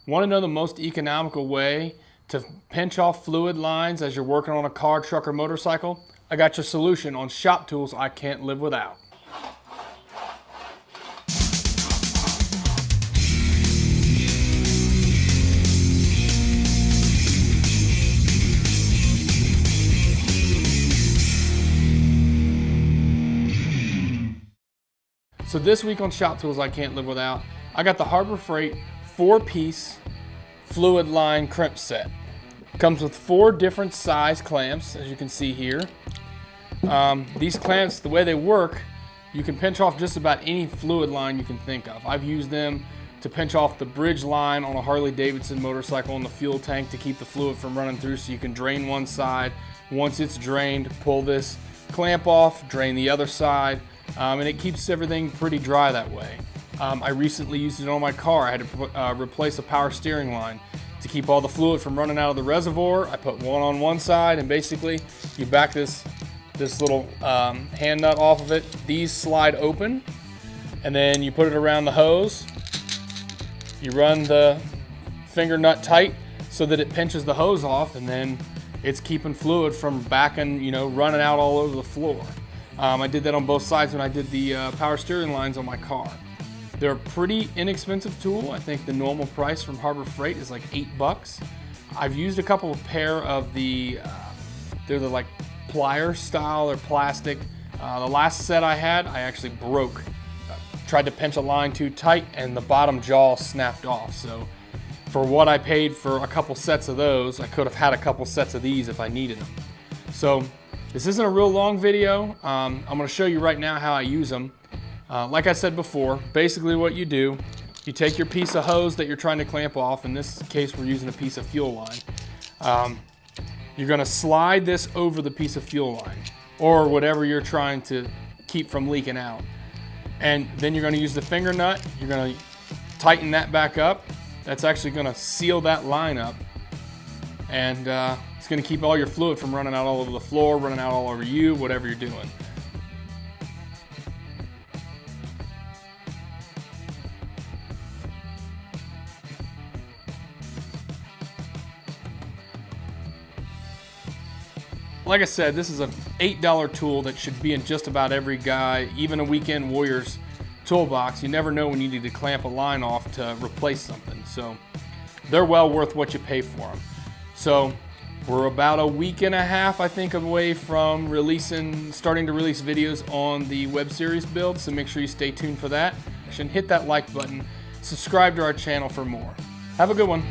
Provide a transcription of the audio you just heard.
Want to know the most economical way to pinch off fluid lines as you're working on a car, truck, or motorcycle? I got your solution on shop tools I can't live without. So this week on Shop Tools I Can't Live Without, I got the Harbor Freight 4-piece fluid line crimp set. Comes with 4 different size clamps, as you can see here. These clamps, the way they work, you can pinch off just about any fluid line you can think of. I've used them to pinch off the bridge line on a Harley-Davidson motorcycle in the fuel tank to keep the fluid from running through, so you can drain one side. Once it's drained, pull this clamp off, drain the other side, and it keeps everything pretty dry that way. I recently used it on my car. I had to replace a power steering line. To keep all the fluid from running out of the reservoir, I put one on one side, and basically you back this little hand nut off of it. These slide open, and then you put it around the hose. You run the finger nut tight so that it pinches the hose off, and then it's keeping fluid from backing, running out all over the floor. I did that on both sides when I did the power steering lines on my car. They're a pretty inexpensive tool. I think the normal price from Harbor Freight is like $8. I've used a couple of pair of they're the like plier style or plastic. The last set I had, I actually broke. Tried to pinch a line too tight and the bottom jaw snapped off. So for what I paid for a couple sets of those, I could have had a couple sets of these if I needed them. So this isn't a real long video. I'm gonna show you right now how I use them. Like I said before, basically what you do, you take your piece of hose that you're trying to clamp off. In this case, we're using a piece of fuel line. You're gonna slide this over the piece of fuel line or whatever you're trying to keep from leaking out. And then you're gonna use the finger nut. You're gonna tighten that back up. That's actually gonna seal that line up. And it's gonna keep all your fluid from running out all over the floor, running out all over you, whatever you're doing. Like I said, this is an $8 tool that should be in just about every guy, even a weekend warrior's toolbox. You never know when you need to clamp a line off to replace something. So they're well worth what you pay for them. So we're about a week and a half, I think, away from starting to release videos on the web series build. So make sure you stay tuned for that. And hit that like button. Subscribe to our channel for more. Have a good one.